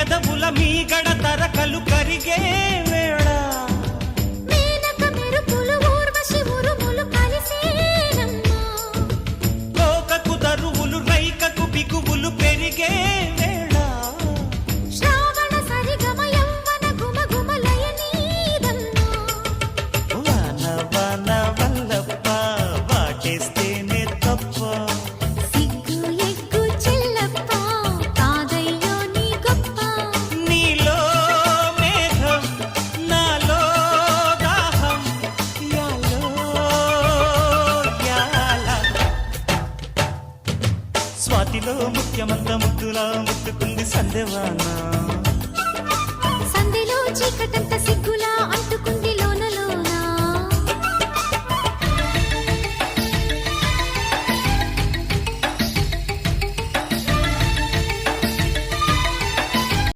పెదవుల మీ గడ తరకలు కరిగే వేళ మేనక మెరుపులు ఊర్వశి ఉరుములు కలిసేనమ్మా కోకకు దరువులు రైకకు బిగువులు పెరిగే వేళ శ్రావణ సరిగమ యవ్వన గుమ గుమలయ నీదమ్మా వాన వాన వల్లప్ప వాటేస్తేనే తప్ప సిగ్గు ఎగ్గు చెల్లప్ప కాదయ్యో నీ గొప్ప నీలో మేఘం నాలో దాహం యాలో యాల స్వాతిలో ముఖ్యమంత ముద్దులా ముట్టుకుంది సందేవాన సంధిలో చీకటంత